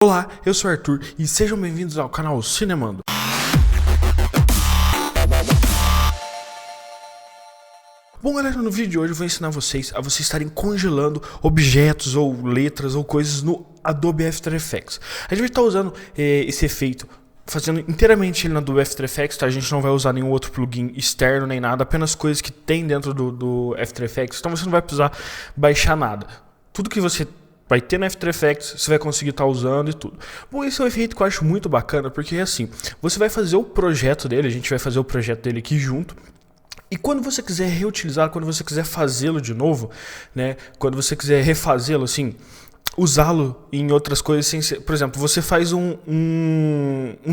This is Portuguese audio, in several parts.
Olá, eu sou o Arthur e sejam bem-vindos ao canal Cinemando. Bom galera, no vídeo de hoje eu vou ensinar vocês a vocês estarem congelando objetos ou letras ou coisas no Adobe After Effects. A gente vai estar usando esse efeito, fazendo inteiramente ele no Adobe After Effects, tá? A gente não vai usar nenhum outro plugin externo nem nada, apenas coisas que tem dentro do After Effects, então você não vai precisar baixar nada. Tudo que você vai ter no After Effects, você vai conseguir estar usando e tudo. Bom, esse é um efeito que eu acho muito bacana, porque é assim, você vai fazer o projeto dele, a gente vai fazer o projeto dele aqui junto, e quando você quiser reutilizar, quando você quiser fazê-lo de novo, né, quando você quiser refazê-lo assim, usá-lo em outras coisas, sem ser, por exemplo, você faz um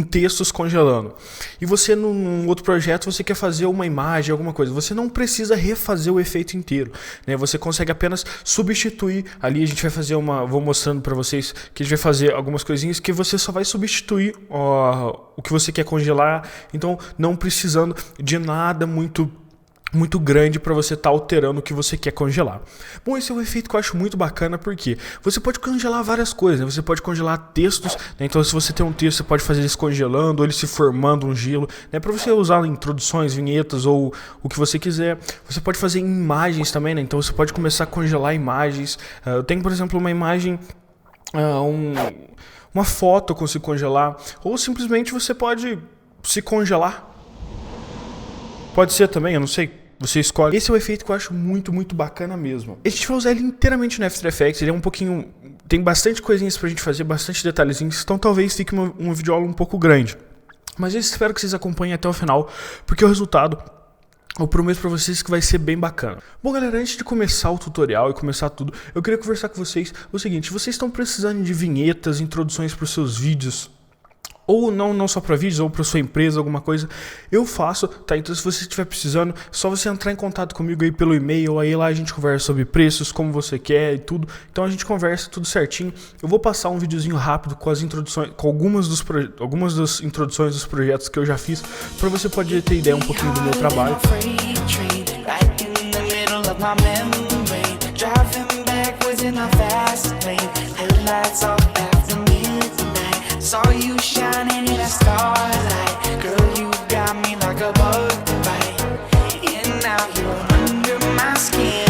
texto congelando e você num outro projeto você quer fazer uma imagem, alguma coisa, você não precisa refazer o efeito inteiro, né? Você consegue apenas substituir ali, a gente vai fazer vou mostrando para vocês que a gente vai fazer algumas coisinhas que você só vai substituir o que você quer congelar, então não precisando de nada muito grande para você estar alterando o que você quer congelar. Bom, esse é um efeito que eu acho muito bacana porque você pode congelar várias coisas, né? Você pode congelar textos, né? Então se você tem um texto, você pode fazer ele se congelando, ou ele se formando um gelo, né? Para você usar em introduções, vinhetas ou o que você quiser. Você pode fazer em imagens também, né? Então você pode começar a congelar imagens. Eu tenho, por exemplo, uma imagem, uma foto eu consigo congelar, ou simplesmente você pode se congelar. Pode ser também, eu não sei. Você escolhe. Esse é um efeito que eu acho muito bacana mesmo. A gente vai usar ele inteiramente no After Effects. Ele é um pouquinho... Tem bastante coisinhas pra gente fazer, bastante detalhezinhos. Então talvez fique uma videoaula um pouco grande. Mas eu espero que vocês acompanhem até o final, porque o resultado, eu prometo pra vocês que vai ser bem bacana. Bom galera, antes de começar o tutorial e começar tudo, eu queria conversar com vocês o seguinte. Vocês estão precisando de vinhetas, introduções pros seus vídeos, ou não só para vídeos, ou para sua empresa, alguma coisa, eu faço, tá? Então se você estiver precisando, é só você entrar em contato comigo aí pelo e-mail, aí lá a gente conversa sobre preços, como você quer e tudo. Então a gente conversa tudo certinho. Eu vou passar um videozinho rápido com as introduções, com algumas das introduções dos projetos que eu já fiz, para você poder ter ideia um pouquinho do meu trabalho. Saw you shining in a starlight. Girl, you got me like a bug bite. And now you're under my skin.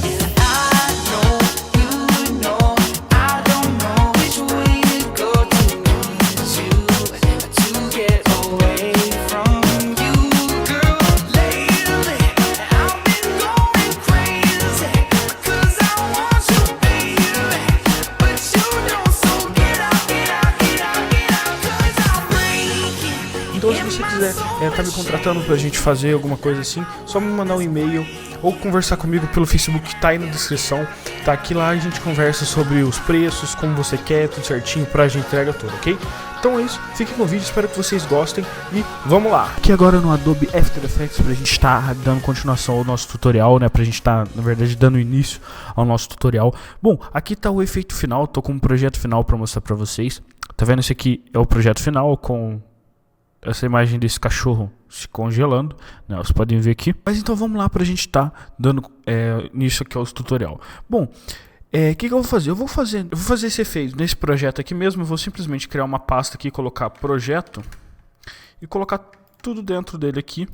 And I know, you know, I don't know which way to go to lose you, to get away from you. Girl, lately I've been going crazy, cause I want you, baby. But you know, so get out. Então se você quiser tá me contratando pra gente fazer alguma coisa assim, só me mandar um e-mail ou conversar comigo pelo Facebook que tá aí na descrição, tá? Aqui lá a gente conversa sobre os preços, como você quer, tudo certinho, prazo de entrega toda, ok? Então é isso, fiquem com o vídeo, espero que vocês gostem e vamos lá! Aqui agora no Adobe After Effects pra gente estar dando continuação ao nosso tutorial, né? Pra gente estar, na verdade, dando início ao nosso tutorial. Bom, aqui tá o efeito final, tô com um projeto final pra mostrar pra vocês. Tá vendo? Esse aqui é o projeto final com essa imagem desse cachorro se congelando, né? Vocês podem ver aqui. Mas então vamos lá pra gente estar dando início aqui ao tutorial. Bom, que eu vou fazer? Eu vou fazer esse efeito nesse projeto aqui mesmo. Eu vou simplesmente criar uma pasta aqui, colocar projeto e colocar tudo dentro dele aqui.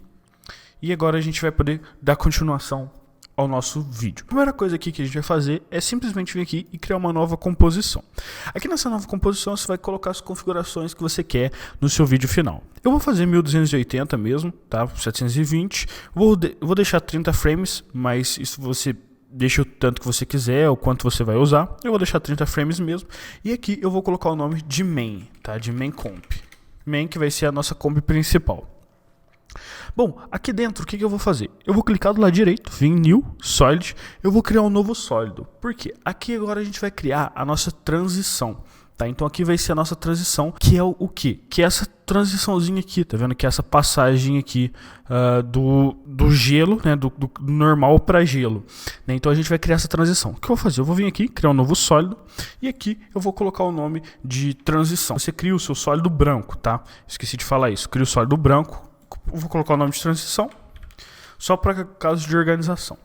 E agora a gente vai poder dar continuação ao nosso vídeo. A primeira coisa aqui que a gente vai fazer é simplesmente vir aqui e criar uma nova composição. Aqui nessa nova composição você vai colocar as configurações que você quer no seu vídeo final. Eu vou fazer 1280 mesmo, tá? 720. Vou deixar 30 frames, mas isso você deixa o tanto que você quiser, o quanto você vai usar. Eu vou deixar 30 frames mesmo. E aqui eu vou colocar o nome de main, tá? De main comp. Main que vai ser a nossa comp principal. Bom, aqui dentro o que eu vou fazer? Eu vou clicar do lado direito, vir em New, Solid, eu vou criar um novo sólido. Por quê? Aqui agora a gente vai criar a nossa transição, tá? Então aqui vai ser a nossa transição, que é o quê? Que é essa transiçãozinha aqui, tá vendo? Que é essa passagem aqui do gelo, né? Do normal para gelo, né? Então a gente vai criar essa transição. O que eu vou fazer? Eu vou vir aqui, criar um novo sólido, e aqui eu vou colocar o nome de transição. Você cria o seu sólido branco, tá? Esqueci de falar isso. Cria o sólido branco. Eu vou colocar o nome de transição, só para casos de organização.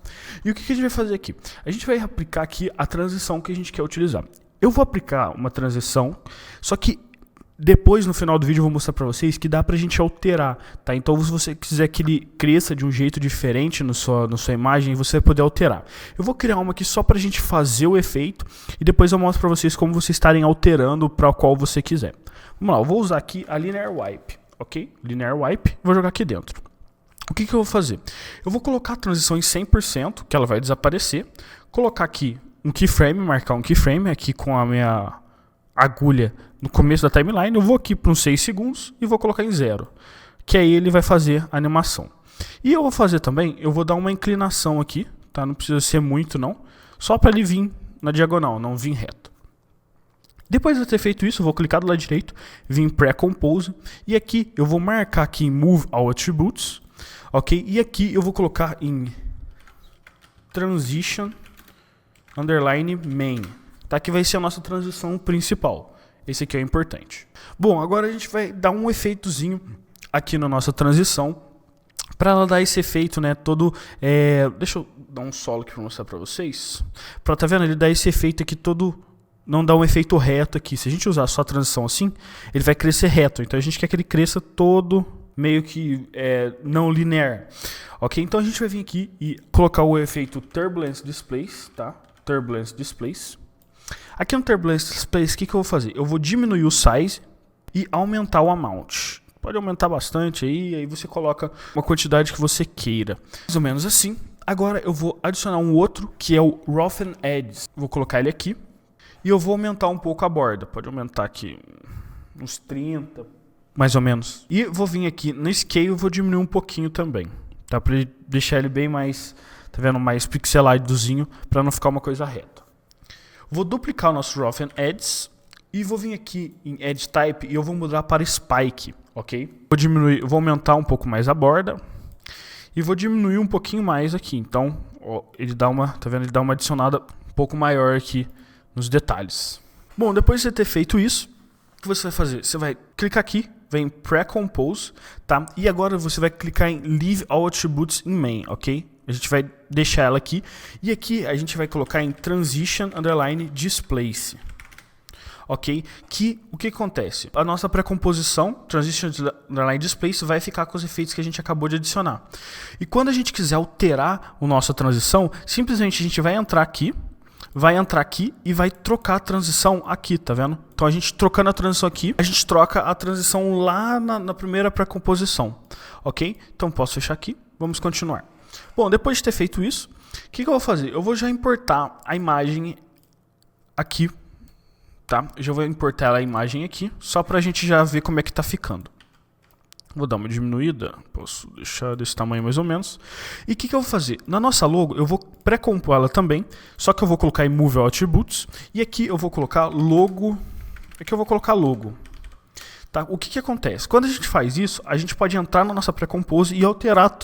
E o que a gente vai fazer aqui? A gente vai aplicar aqui a transição que a gente quer utilizar. Eu vou aplicar uma transição, só que depois no final do vídeo eu vou mostrar pra vocês que dá pra gente alterar, tá? Então se você quiser que ele cresça de um jeito diferente na sua imagem, você vai poder alterar. Eu vou criar uma aqui só pra gente fazer o efeito e depois eu mostro pra vocês como vocês estarem alterando pra qual você quiser. Vamos lá, eu vou usar aqui a Linear Wipe, ok? Linear Wipe, vou jogar aqui dentro. O que eu vou fazer? Eu vou colocar a transição em 100%, que ela vai desaparecer. Colocar aqui um keyframe, marcar um keyframe aqui com a minha agulha no começo da timeline. Eu vou aqui para uns 6 segundos e vou colocar em 0. Que aí ele vai fazer a animação. E eu vou fazer também, eu vou dar uma inclinação aqui, tá? Não precisa ser muito não. Só para ele vir na diagonal, não vir reto. Depois de eu ter feito isso, eu vou clicar do lado direito, vir em Pre-Compose. E aqui eu vou marcar aqui em Move All Attributes. Ok? E aqui eu vou colocar em Transition Underline Main. Tá? Que vai ser a nossa transição principal. Esse aqui é o importante. Bom, agora a gente vai dar um efeitozinho aqui na nossa transição. Para ela dar esse efeito, né? Todo. Deixa eu dar um solo aqui para mostrar para vocês. Tá vendo? Ele dá esse efeito aqui todo. Não dá um efeito reto aqui. Se a gente usar só a transição assim, ele vai crescer reto. Então a gente quer que ele cresça todo meio que não linear. Ok? Então a gente vai vir aqui e colocar o efeito Turbulence Displace, tá? Turbulence Displace. Aqui no Turbulence Displace, o que eu vou fazer? Eu vou diminuir o size e aumentar o amount. Pode aumentar bastante aí você coloca uma quantidade que você queira. Mais ou menos assim. Agora eu vou adicionar um outro, que é o Roughen Edges. Vou colocar ele aqui. E eu vou aumentar um pouco a borda. Pode aumentar aqui uns 30, mais ou menos. E vou vir aqui no Scale e vou diminuir um pouquinho também. Tá? Pra deixar ele bem mais, tá vendo? Mais pixeladozinho, para não ficar uma coisa reta. Vou duplicar o nosso Roughen Edges. E vou vir aqui em Edge Type e eu vou mudar para Spike, ok? Vou diminuir, vou aumentar um pouco mais a borda. E vou diminuir um pouquinho mais aqui. Então, ó, ele dá uma, tá vendo? Ele dá uma adicionada um pouco maior aqui nos detalhes. Bom, depois de você ter feito isso, o que você vai fazer? Você vai clicar aqui, vem em Pre-Compose, tá? E agora você vai clicar em Leave All Attributes in Main, ok? A gente vai deixar ela aqui. E aqui a gente vai colocar em Transition Underline Displace. Ok? O que acontece? A nossa pré-composição, Transition Underline Displace, vai ficar com os efeitos que a gente acabou de adicionar. E quando a gente quiser alterar a nossa transição, simplesmente a gente vai entrar aqui e vai trocar a transição aqui, tá vendo? Então a gente trocando a transição aqui, a gente troca a transição lá na primeira pré-composição. Ok? Então posso fechar aqui, vamos continuar. Bom, depois de ter feito isso, o que eu vou fazer? Eu vou já importar a imagem aqui. Tá? Eu já vou importar a imagem aqui, só pra gente já ver como é que tá ficando. Vou dar uma diminuída, posso deixar desse tamanho mais ou menos. E o que eu vou fazer? Na nossa logo, eu vou pré-compor ela também, só que eu vou colocar em Move All Attributes, e aqui eu vou colocar logo, Tá? O que acontece? Quando a gente faz isso, a gente pode entrar na nossa pré-compose e alterar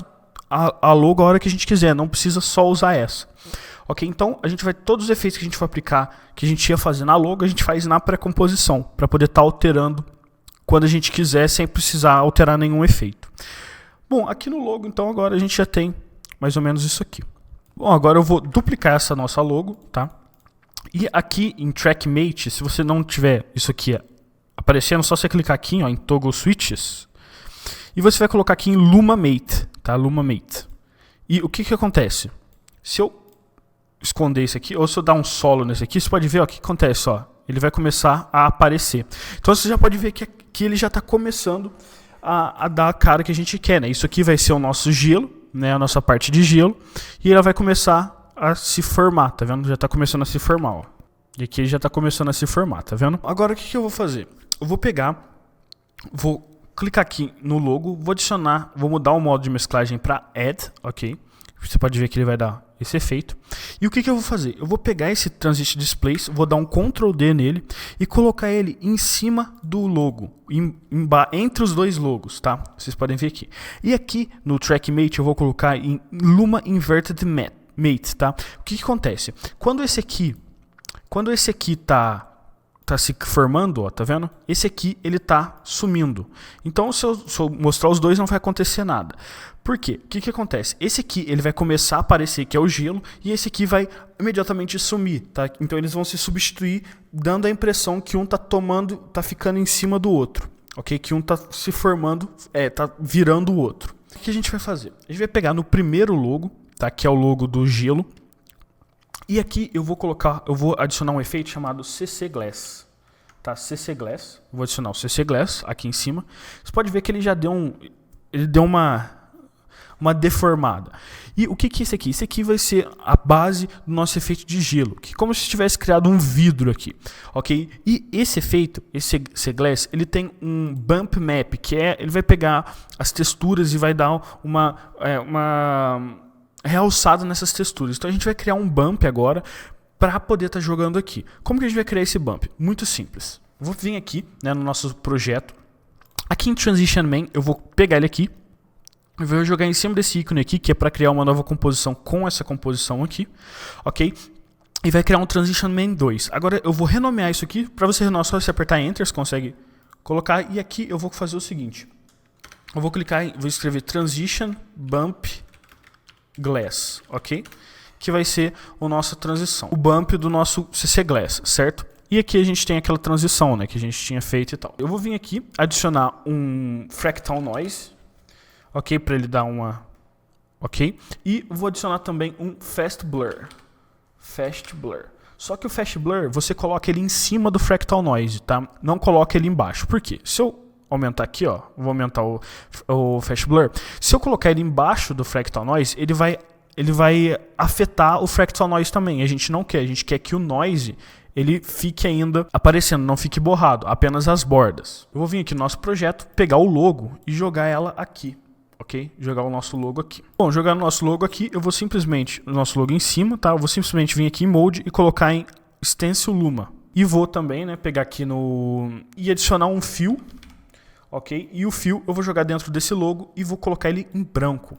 a logo a hora que a gente quiser, não precisa só usar essa. Ok, então a gente vai, todos os efeitos que a gente for aplicar, que a gente ia fazer na logo, a gente faz na pré-composição, para poder estar alterando quando a gente quiser, sem precisar alterar nenhum efeito. Bom, aqui no logo, então, agora a gente já tem mais ou menos isso aqui. Bom, agora eu vou duplicar essa nossa logo, tá? E aqui em Track Mate, se você não tiver isso aqui aparecendo, só você clicar aqui, ó, em Toggle Switches, e você vai colocar aqui em Luma Mate, tá? Luma Mate. E o que acontece? Se eu esconder isso aqui, ou se eu dar um solo nesse aqui, você pode ver ó, o que acontece, ó, ele vai começar a aparecer. Então você já pode ver que ele já está começando a dar a cara que a gente quer, né? Isso aqui vai ser o nosso gelo, né? A nossa parte de gelo, e ela vai começar a se formar, tá vendo? Já está começando a se formar, ó. E aqui ele já está começando a se formar, tá vendo? Agora o que eu vou fazer? Eu vou pegar, vou clicar aqui no logo, vou adicionar, vou mudar o modo de mesclagem para Add, ok? Você pode ver que ele vai dar esse efeito. E o que eu vou fazer? Eu vou pegar esse Transition Displace, vou dar um Ctrl D nele e colocar ele em cima do logo, entre os dois logos, tá? Vocês podem ver aqui. E aqui no Track Mate eu vou colocar em Luma Inverted Mate, tá? O que acontece? Quando esse aqui tá tá se formando, ó, tá vendo? Esse aqui, ele tá sumindo. Então, se eu mostrar os dois, não vai acontecer nada. Por quê? O que acontece? Esse aqui, ele vai começar a aparecer, que é o gelo, e esse aqui vai imediatamente sumir, tá? Então, eles vão se substituir, dando a impressão que um tá ficando em cima do outro, ok? Que um tá se formando, tá virando o outro. O que a gente vai fazer? A gente vai pegar no primeiro logo, tá? Que é o logo do gelo. E aqui eu vou adicionar um efeito chamado CC Glass. Tá? CC Glass. Vou adicionar o CC Glass aqui em cima. Você pode ver que ele já deu uma deformada. E o que é esse aqui? Esse aqui vai ser a base do nosso efeito de gelo, que é como se tivesse criado um vidro aqui, ok? E esse efeito, esse CC Glass, ele tem um bump map, ele vai pegar as texturas e vai dar uma realçado nessas texturas. Então a gente vai criar um bump agora para poder estar jogando aqui. Como que a gente vai criar esse bump? Muito simples. Vou vir aqui, né, no nosso projeto. Aqui em Transition Main, eu vou pegar ele aqui. Eu vou jogar em cima desse ícone aqui, que é para criar uma nova composição com essa composição aqui. Ok? E vai criar um Transition Main 2. Agora eu vou renomear isso aqui. Para você renomear, só você apertar Enter, você consegue colocar. E aqui eu vou fazer o seguinte. Eu vou vou escrever Transition Bump Glass, ok? Que vai ser a nossa transição. O bump do nosso CC Glass, certo? E aqui a gente tem aquela transição, né? Que a gente tinha feito e tal. Eu vou vir aqui, adicionar um Fractal Noise, ok? Para ele dar uma... Ok? E vou adicionar também um Fast Blur. Fast Blur. Só que o Fast Blur, você coloca ele em cima do Fractal Noise, tá? Não coloca ele embaixo. Por quê? Se eu aumentar aqui, ó, vou aumentar o Fast Blur. Se eu colocar ele embaixo do Fractal Noise, ele vai afetar o Fractal Noise também. A gente não quer, a gente quer que o Noise ele fique ainda aparecendo, não fique borrado, apenas as bordas. Eu vou vir aqui no nosso projeto, pegar o logo e jogar ela aqui, ok? Jogar o nosso logo aqui. Bom, jogar o nosso logo aqui, eu vou simplesmente, o nosso logo em cima, tá? Eu vou simplesmente vir aqui em Mode e colocar em Stencil Luma. E vou também, né, pegar aqui e adicionar um fio. Ok? E o fio eu vou jogar dentro desse logo e vou colocar ele em branco,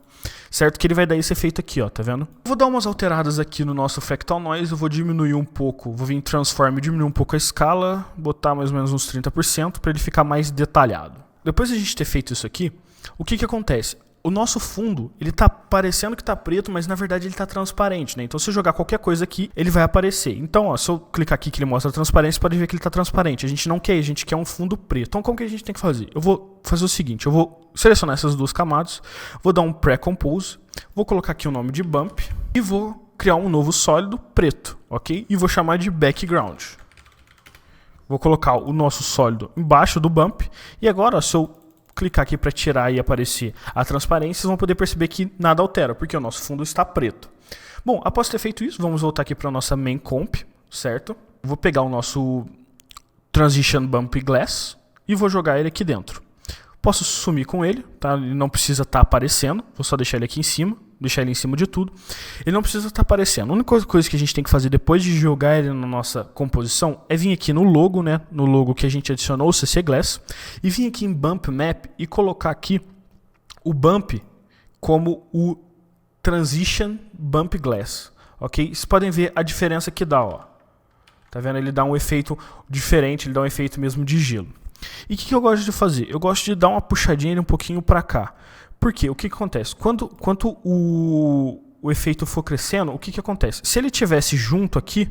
certo? Que ele vai dar esse efeito aqui, ó, tá vendo? Vou dar umas alteradas aqui no nosso Fractal Noise, eu vou diminuir um pouco, vou vir em Transform e diminuir um pouco a escala, botar mais ou menos uns 30% para ele ficar mais detalhado. Depois de a gente ter feito isso aqui, o que acontece? O nosso fundo, ele tá parecendo que tá preto, mas na verdade ele tá transparente, né? Então se eu jogar qualquer coisa aqui, ele vai aparecer. Então, ó, se eu clicar aqui que ele mostra a transparência, você pode ver que ele tá transparente. A gente não quer, a gente quer um fundo preto. Então como que a gente tem que fazer? Eu vou fazer o seguinte, eu vou selecionar essas duas camadas, vou dar um Pre-Compose, vou colocar aqui o nome de Bump e vou criar um novo sólido preto, ok? E vou chamar de Background. Vou colocar o nosso sólido embaixo do Bump e agora, ó, se eu clicar aqui para tirar e aparecer a transparência, vocês vão poder perceber que nada altera, porque o nosso fundo está preto. Bom, após ter feito isso, vamos voltar aqui para a nossa main comp, certo? Vou pegar o nosso Transition Bump Glass e vou jogar ele aqui dentro. Posso sumir com ele, tá? Ele não precisa estar aparecendo, vou só deixar ele aqui em cima, deixar ele em cima de tudo. Ele não precisa estar aparecendo. A única coisa que a gente tem que fazer depois de jogar ele na nossa composição é vir aqui no logo, né? No logo que a gente adicionou, o CC Glass, e vir aqui em Bump Map e colocar aqui o Bump como o Transition Bump Glass, ok? Vocês podem ver a diferença que dá, ó. Tá vendo? Ele dá um efeito diferente, ele dá um efeito mesmo de gelo. E o que eu gosto de fazer? Eu gosto de dar uma puxadinha um pouquinho para cá. Por quê? O que acontece? Quando o efeito for crescendo, o que acontece? Se ele tivesse junto aqui,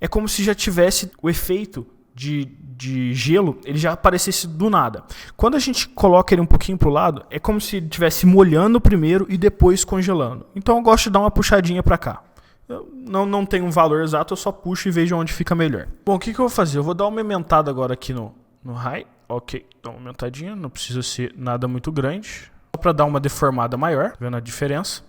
é como se já tivesse o efeito de gelo, ele já aparecesse do nada. Quando a gente coloca ele um pouquinho para o lado, é como se ele estivesse molhando primeiro e depois congelando. Então eu gosto de dar uma puxadinha para cá. Eu não tenho um valor exato, eu só puxo e vejo onde fica melhor. Bom, o que eu vou fazer? Eu vou dar uma aumentada agora aqui no high. Ok, dá uma aumentadinha, não precisa ser nada muito grande. Só para dar uma deformada maior, vendo a diferença.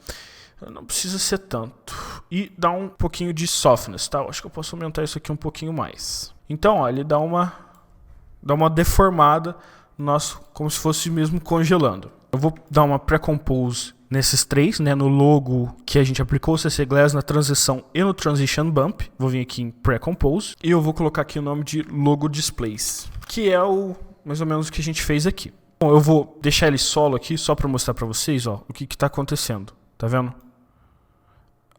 Não precisa ser tanto. E dá um pouquinho de softness, tá? Eu acho que eu posso aumentar isso aqui um pouquinho mais. Então, ó, ele dá uma deformada no nosso, como se fosse mesmo congelando. Eu vou dar uma Pre-Compose nesses três, né? No logo que a gente aplicou o CC Glass, na transição e no Transition Bump. Vou vir aqui em Pre-Compose. E eu vou colocar aqui o nome de Logo Displays, que é mais ou menos o que a gente fez aqui. Bom, eu vou deixar ele solo aqui, só para mostrar para vocês, ó, o que está acontecendo. Tá vendo?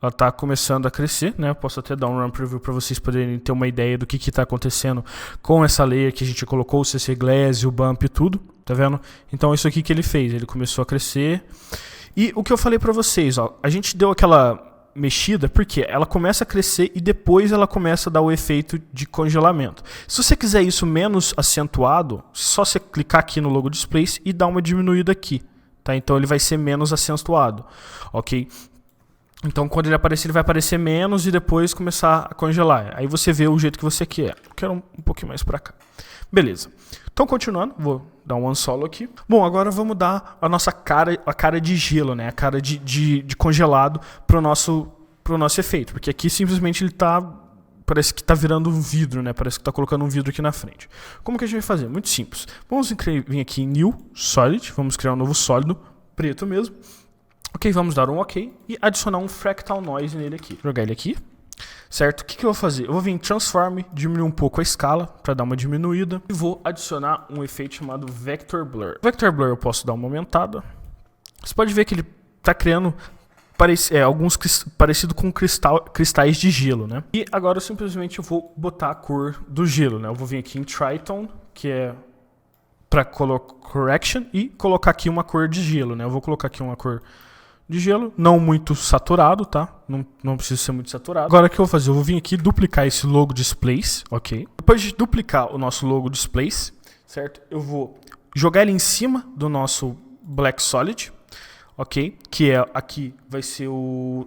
ela tá começando a crescer, né? Eu posso até dar um run preview para vocês poderem ter uma ideia do que está acontecendo com essa layer que a gente colocou, o CC Glass, o Bump e tudo, tá vendo? Então isso aqui que ele fez, ele começou a crescer. E o que eu falei para vocês, ó, a gente deu aquela mexida porque ela começa a crescer e depois ela começa a dar o efeito de congelamento. Se você quiser isso menos acentuado, só você clicar aqui no logo Displace e dar uma diminuída aqui, tá? Então ele vai ser menos acentuado, ok? Então quando ele aparecer, ele vai aparecer menos e depois começar a congelar. Aí você vê o jeito que você quer. Eu quero um pouquinho mais para cá. Beleza. Então continuando, vou dar um unsolo aqui. Bom, agora vamos dar a nossa cara, a cara de gelo, né? A cara de congelado pro nosso efeito. Porque aqui simplesmente ele parece que tá virando um vidro, né? Parece que tá colocando um vidro aqui na frente. Como que a gente vai fazer? Muito simples. Vamos vir aqui em New Solid, vamos criar um novo sólido, preto mesmo. Ok, vamos dar um OK e adicionar um Fractal Noise nele aqui. Jogar ele aqui. Certo? O que eu vou fazer? Eu vou vir em Transform, diminuir um pouco a escala para dar uma diminuída e vou adicionar um efeito chamado Vector Blur. Vector Blur eu posso dar uma aumentada. Você pode ver que ele está criando alguns parecido com cristais de gelo, né? E agora eu simplesmente vou botar a cor do gelo, né? Eu vou vir aqui em Tritone, que é para Color Correction, e colocar aqui uma cor de gelo, né? Eu vou colocar aqui uma cor de gelo, não muito saturado, tá? Não precisa ser muito saturado. Agora o que eu vou fazer? Eu vou vir aqui duplicar esse logo Displace, ok? Depois de duplicar o nosso logo Displace, certo? Eu vou jogar ele em cima do nosso Black Solid, ok? Que é aqui vai ser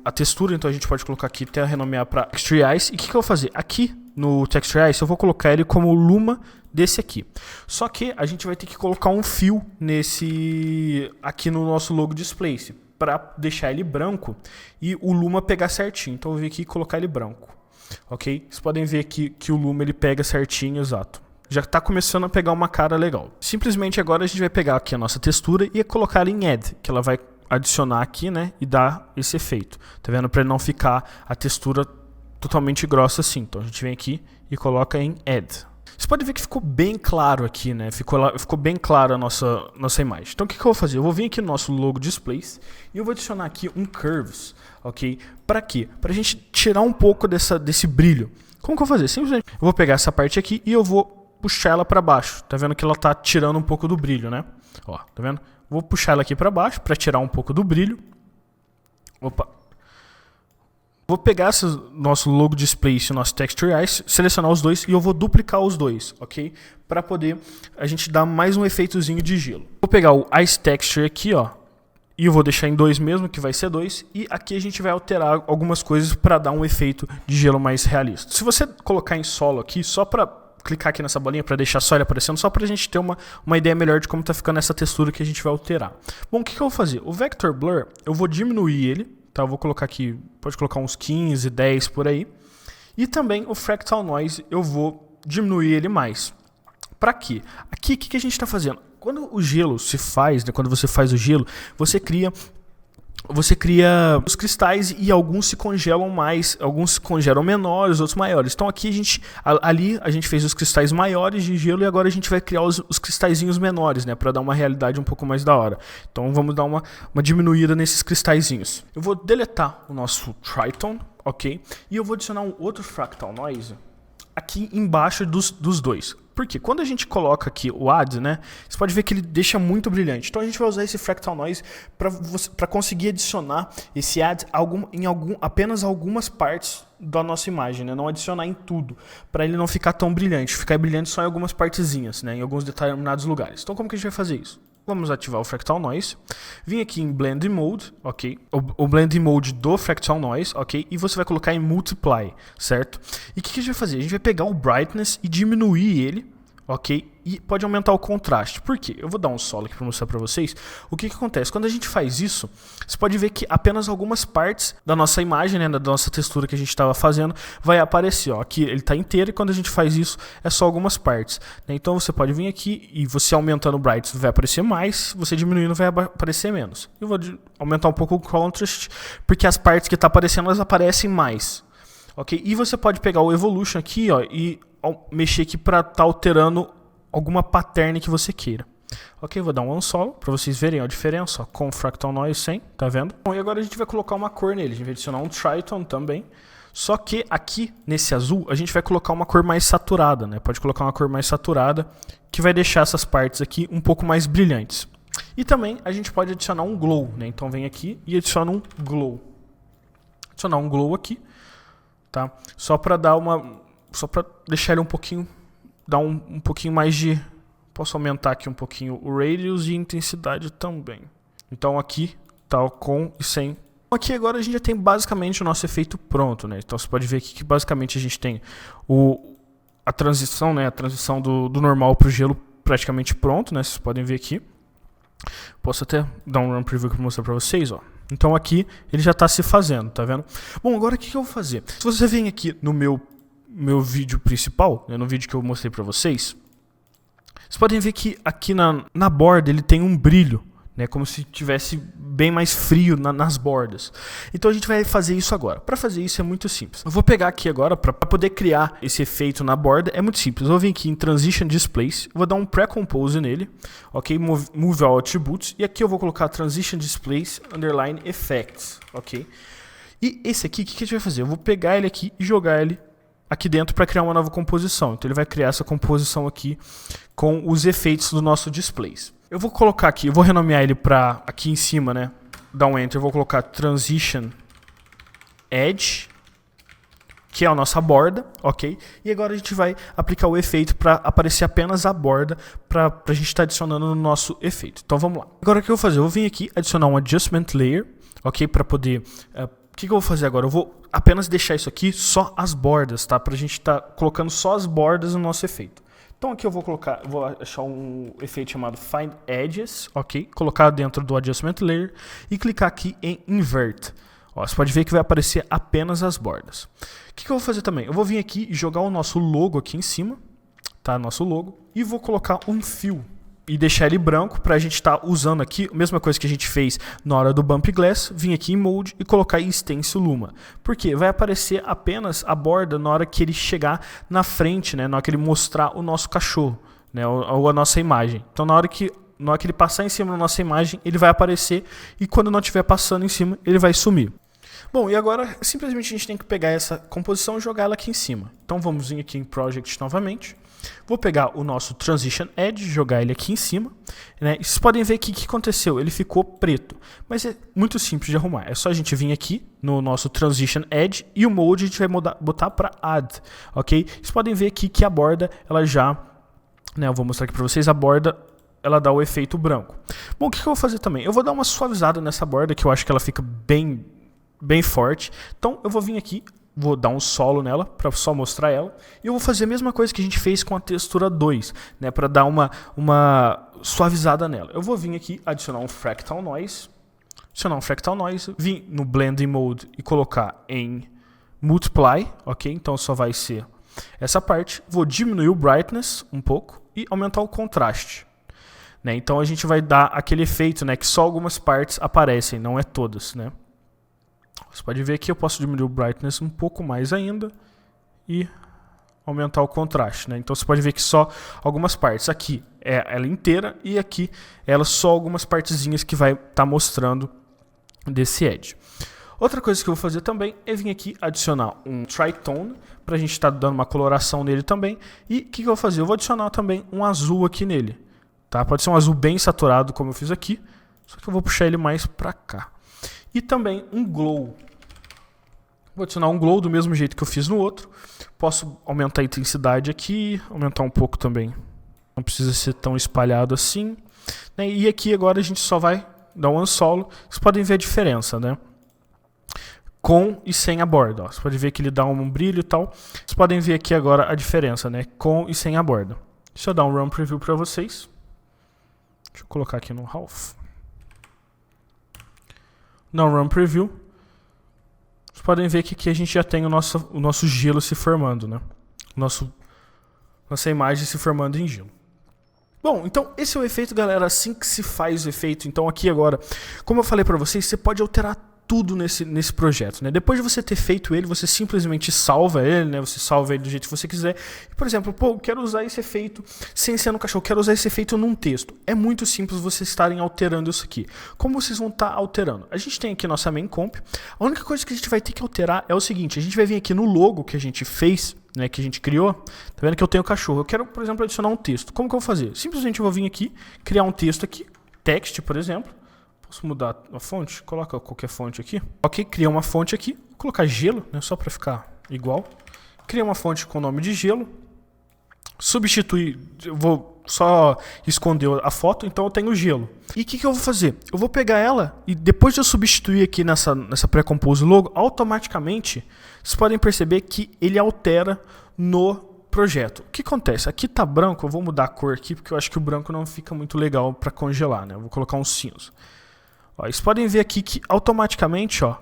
a textura, então a gente pode colocar aqui até renomear para Texture Ice. E o que eu vou fazer? Aqui no Texture Ice eu vou colocar ele como Luma desse aqui. Só que a gente vai ter que colocar um fio aqui no nosso logo Displace, para deixar ele branco e o Luma pegar certinho. Então eu vou vir aqui e colocar ele branco, ok? Vocês podem ver aqui que o Luma ele pega certinho, exato. Já está começando a pegar uma cara legal. Simplesmente agora a gente vai pegar aqui a nossa textura e colocar ela em Add, que ela vai adicionar aqui, né? E dar esse efeito. Tá vendo? Para não ficar a textura totalmente grossa assim. Então a gente vem aqui e coloca em Add. Você pode ver que ficou bem claro aqui, né? Ficou bem claro a nossa imagem. Então o que eu vou fazer? Eu vou vir aqui no nosso logo Displace e eu vou adicionar aqui um Curves, ok? Para quê? Para a gente tirar um pouco desse brilho. Como que eu vou fazer? Simplesmente eu vou pegar essa parte aqui e eu vou puxar ela para baixo. Tá vendo que ela tá tirando um pouco do brilho, né? Ó, tá vendo? Vou puxar ela aqui para baixo para tirar um pouco do brilho. Opa! Vou pegar esse nosso logo Displace e nosso Texture Ice, selecionar os dois e eu vou duplicar os dois, ok? Para poder a gente dar mais um efeitozinho de gelo. Vou pegar o Ice Texture aqui, ó, e eu vou deixar em 2 mesmo, que vai ser 2. E aqui a gente vai alterar algumas coisas para dar um efeito de gelo mais realista. Se você colocar em solo aqui, só para clicar aqui nessa bolinha para deixar só ele aparecendo, só para a gente ter uma ideia melhor de como está ficando essa textura que a gente vai alterar. Bom, o que eu vou fazer? O Vector Blur, eu vou diminuir ele. Tá, eu vou colocar aqui, pode colocar uns 15, 10 por aí. E também o Fractal Noise, eu vou diminuir ele mais. Para quê? Aqui, o que a gente está fazendo? Quando o gelo se faz, né, quando você faz o gelo, você cria os cristais e alguns se congelam mais, alguns se congelam menores, outros maiores. Então aqui ali a gente fez os cristais maiores de gelo e agora a gente vai criar os cristalzinhos menores, né, para dar uma realidade um pouco mais da hora. Então vamos dar uma diminuída nesses cristalzinhos. Eu vou deletar o nosso Tritone, ok? E eu vou adicionar um outro Fractal Noise aqui embaixo dos dois. Porque quando a gente coloca aqui o Add, né, você pode ver que ele deixa muito brilhante. Então a gente vai usar esse Fractal Noise para conseguir adicionar esse Add apenas algumas partes da nossa imagem, né, não adicionar em tudo, para ele não ficar tão brilhante, ficar brilhante só em algumas partezinhas, né, em alguns determinados lugares. Então como que a gente vai fazer isso? Vamos ativar o Fractal Noise, vim aqui em Blend Mode, ok? O Blend Mode do Fractal Noise, ok? E você vai colocar em Multiply, certo? E o que a gente vai fazer? A gente vai pegar o Brightness e diminuir ele, ok? E pode aumentar o contraste. Por quê? Eu vou dar um solo aqui para mostrar para vocês. O que acontece? Quando a gente faz isso, você pode ver que apenas algumas partes da nossa imagem, né, da nossa textura que a gente estava fazendo, vai aparecer. Ó. Aqui ele está inteiro e quando a gente faz isso, é só algumas partes. Né? Então você pode vir aqui e você aumentando o brightness vai aparecer mais, você diminuindo vai aparecer menos. Eu vou aumentar um pouco o contrast, porque as partes que estão aparecendo, elas aparecem mais. Okay? E você pode pegar o Evolution aqui, ó, e mexer aqui para estar alterando alguma pattern que você queira. Ok, vou dar um unsolo para vocês verem a diferença, ó, com Fractal Noise sem, tá vendo? Bom, e agora a gente vai colocar uma cor nele, a gente vai adicionar um Tritone também. Só que aqui, nesse azul, a gente vai colocar uma cor mais saturada, né? Pode colocar uma cor mais saturada, que vai deixar essas partes aqui um pouco mais brilhantes. E também a gente pode adicionar um glow, né? Então vem aqui e adiciona um glow. Adicionar um glow aqui, tá? Só para dar só para deixar ele um pouquinho, dar um pouquinho mais de... Posso aumentar aqui um pouquinho o radius e intensidade também. Então aqui, tá com e sem. Aqui agora a gente já tem basicamente o nosso efeito pronto, né? Então você pode ver aqui que basicamente a gente tem a transição, né? A transição do normal para o gelo praticamente pronto, né? Vocês podem ver aqui. Posso até dar um run preview para mostrar para vocês, ó. Então aqui ele já está se fazendo, tá vendo? Bom, agora o que eu vou fazer? Se você vem aqui no meu vídeo principal, né? No vídeo que eu mostrei para vocês, vocês podem ver que aqui na borda ele tem um brilho, né, como se tivesse bem mais frio nas bordas. Então a gente vai fazer isso agora. Para fazer isso é muito simples. Eu vou pegar aqui agora para poder criar esse efeito na borda. É muito simples. Eu vou vir aqui em Transition Displays, vou dar um Pre-Compose nele, ok? Move All Attributes, e aqui eu vou colocar Transition Displays Underline Effects, ok? E esse aqui, o que a gente vai fazer? Eu vou pegar ele aqui e jogar ele aqui dentro para criar uma nova composição. Então ele vai criar essa composição aqui com os efeitos do nosso displays. Eu vou colocar aqui, eu vou renomear ele para aqui em cima, né? Dar um Enter, eu vou colocar Transition Edge, que é a nossa borda, ok? E agora a gente vai aplicar o efeito para aparecer apenas a borda, para a gente estar adicionando no nosso efeito. Então vamos lá. Agora o que eu vou fazer? Eu vou vir aqui adicionar um Adjustment Layer, ok? Para poder... o que eu vou fazer agora? Eu vou apenas deixar isso aqui só as bordas, tá? Para a gente estar colocando só as bordas no nosso efeito. Então aqui eu vou achar um efeito chamado Find Edges, ok? Colocar dentro do Adjustment Layer e clicar aqui em Invert. Ó, você pode ver que vai aparecer apenas as bordas. O que eu vou fazer também? Eu vou vir aqui e jogar o nosso logo aqui em cima, tá? Nosso logo. E vou colocar um Fill e deixar ele branco para a gente estar usando aqui a mesma coisa que a gente fez na hora do Bump Glass, vir aqui em Mode e colocar em Stencil Luma. Por quê? Vai aparecer apenas a borda na hora que ele chegar na frente, né? Na hora que ele mostrar o nosso cachorro, né? Ou a nossa imagem. Então na hora que ele passar em cima da nossa imagem, ele vai aparecer e quando não estiver passando em cima, ele vai sumir. Bom, e agora simplesmente a gente tem que pegar essa composição e jogar ela aqui em cima. Então vamos vir aqui em Project novamente. Vou pegar o nosso Transition Edge, jogar ele aqui em cima, né? E vocês podem ver que o que aconteceu, ele ficou preto, mas é muito simples de arrumar, é só a gente vir aqui no nosso Transition Edge e o Mode a gente vai botar para Add, ok? Vocês podem ver aqui que a borda, ela já, né, eu vou mostrar aqui para vocês, a borda, ela dá o efeito branco. Bom, o que eu vou fazer também? Eu vou dar uma suavizada nessa borda, que eu acho que ela fica bem forte, então eu vou vir aqui, vou dar um solo nela, para só mostrar ela. E eu vou fazer a mesma coisa que a gente fez com a textura 2, né, para dar uma suavizada nela. Eu vou vir aqui, adicionar um Fractal Noise. Vir no Blending Mode e colocar em Multiply, ok? Então só vai ser essa parte. Vou diminuir o Brightness um pouco e aumentar o contraste. Né? Então a gente vai dar aquele efeito, né, que só algumas partes aparecem, não é todas, né? Você pode ver que eu posso diminuir o brightness um pouco mais ainda e aumentar o contraste, né? Então você pode ver que só algumas partes. Aqui é ela inteira e aqui ela só algumas partezinhas que vai estar mostrando desse edge. Outra coisa que eu vou fazer também é vir aqui adicionar um Tritone para a gente estar dando uma coloração nele também. E o que eu vou fazer? Eu vou adicionar também um azul aqui nele, tá? Pode ser um azul bem saturado como eu fiz aqui, só que eu vou puxar ele mais para cá. E também um glow. Vou adicionar um glow do mesmo jeito que eu fiz no outro. Posso aumentar a intensidade aqui, aumentar um pouco também. Não precisa ser tão espalhado assim. E aqui agora a gente só vai dar um unsolo. Vocês podem ver a diferença, né? Com e sem a borda. Ó. Você pode ver que ele dá um brilho e tal. Vocês podem ver aqui agora a diferença, né? Com e sem a borda. Deixa eu dar um run preview para vocês. Deixa eu colocar aqui no half. No Run Preview, vocês podem ver que aqui a gente já tem o nosso gelo se formando, né? Nossa imagem se formando em gelo. Bom, então esse é o efeito, galera, assim que se faz o efeito. Então aqui agora, como eu falei para vocês, você pode alterar tudo nesse projeto, né? Depois de você ter feito ele, você simplesmente salva ele, né? Você salva ele do jeito que você quiser. E, por exemplo, pô, eu quero usar esse efeito sem ser no cachorro, quero usar esse efeito num texto. É muito simples vocês estarem alterando isso aqui. Como vocês vão estar alterando? A gente tem aqui nossa main comp. A única coisa que a gente vai ter que alterar é o seguinte, a gente vai vir aqui no logo que a gente fez, né, que a gente criou. Tá vendo que eu tenho o cachorro? Eu quero, por exemplo, adicionar um texto. Como que eu vou fazer? Simplesmente eu vou vir aqui, criar um texto aqui, text, por exemplo. Posso mudar a fonte? Coloca qualquer fonte aqui. Ok, cria uma fonte aqui. Vou colocar gelo, né, só para ficar igual. Cria uma fonte com o nome de gelo. Substituir, eu vou só esconder a foto, então eu tenho gelo. E o que eu vou fazer? Eu vou pegar ela e depois de eu substituir aqui nessa pré-compose logo, automaticamente, vocês podem perceber que ele altera no projeto. O que acontece? Aqui tá branco, eu vou mudar a cor aqui, porque eu acho que o branco não fica muito legal para congelar, né? Eu vou colocar um cinza. Ó, vocês podem ver aqui que automaticamente, ó,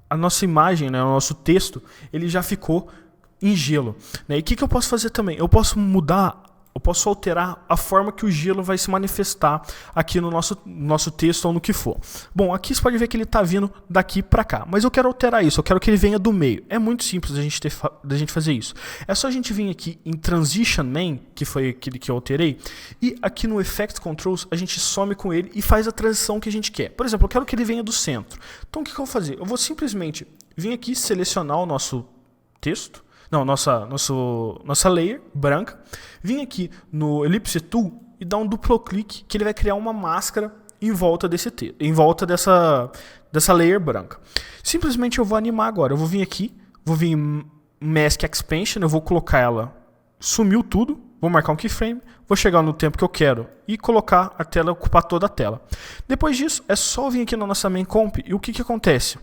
a nossa imagem, né, o nosso texto, ele já ficou em gelo, né? E o que eu posso fazer também? Eu posso mudar, eu posso alterar a forma que o gelo vai se manifestar aqui no nosso texto ou no que for. Bom, aqui você pode ver que ele está vindo daqui para cá, mas eu quero alterar isso, eu quero que ele venha do meio. É muito simples da gente fazer isso. É só a gente vir aqui em Transition Main, que foi aquele que eu alterei, e aqui no Effect Controls a gente some com ele e faz a transição que a gente quer. Por exemplo, eu quero que ele venha do centro. Então o que eu vou fazer? Eu vou simplesmente vir aqui selecionar o nosso texto, não, nossa layer branca, vim aqui no Ellipse Tool e dar um duplo clique que ele vai criar uma máscara em volta dessa layer branca. Simplesmente eu vou animar agora, eu vou vir aqui, vou vir em Mask Expansion, eu vou colocar ela, sumiu tudo, vou marcar um keyframe, vou chegar no tempo que eu quero e colocar a tela, ocupar toda a tela. Depois disso, é só vir aqui na nossa main comp e o que acontece?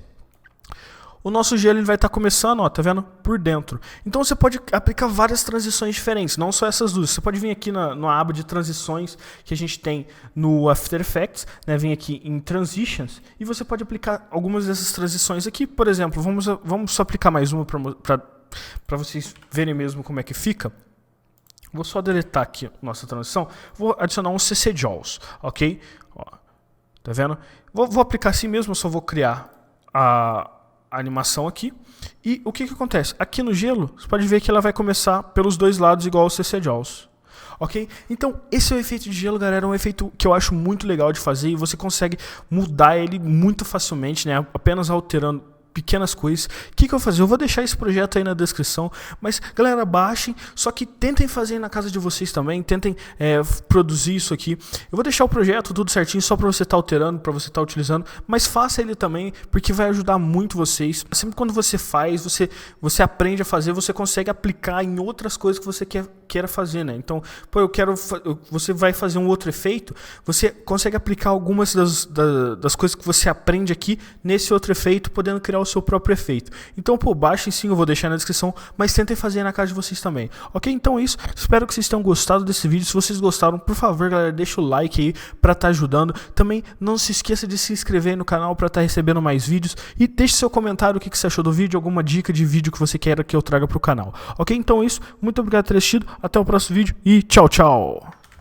O nosso gelo ele vai estar começando, ó, tá vendo? Por dentro. Então você pode aplicar várias transições diferentes, não só essas duas. Você pode vir aqui na aba de transições que a gente tem no After Effects, né? Vem aqui em Transitions e você pode aplicar algumas dessas transições aqui. Por exemplo, vamos só aplicar mais uma para vocês verem mesmo como é que fica. Vou só deletar aqui a nossa transição. Vou adicionar um CC Jaws, ok? Ó, tá vendo? Vou aplicar assim mesmo, eu só vou criar a animação aqui. E o que acontece? Aqui no gelo, você pode ver que ela vai começar pelos dois lados igual ao CC Jaws. Ok? Então, esse é o efeito de gelo, galera. É um efeito que eu acho muito legal de fazer e você consegue mudar ele muito facilmente, né? Apenas alterando pequenas coisas. O que eu vou fazer? Eu vou deixar esse projeto aí na descrição, mas galera, baixem, só que tentem fazer na casa de vocês também, tentem produzir isso aqui. Eu vou deixar o projeto tudo certinho só para você estar alterando, para você estar utilizando, mas faça ele também, porque vai ajudar muito vocês. Sempre quando você faz, você aprende a fazer, você consegue aplicar em outras coisas que você queira fazer, né? Então, pô, você vai fazer um outro efeito, você consegue aplicar algumas das coisas que você aprende aqui nesse outro efeito, podendo criar o seu próprio efeito. Então, pô, baixem sim, eu vou deixar na descrição, mas tentem fazer na casa de vocês também. Ok? Então é isso. Espero que vocês tenham gostado desse vídeo. Se vocês gostaram, por favor, galera, deixa o like aí pra estar ajudando. Também não se esqueça de se inscrever no canal pra estar recebendo mais vídeos e deixe seu comentário o que você achou do vídeo, alguma dica de vídeo que você queira que eu traga pro canal. Ok? Então é isso. Muito obrigado por ter assistido. Até o próximo vídeo e tchau, tchau!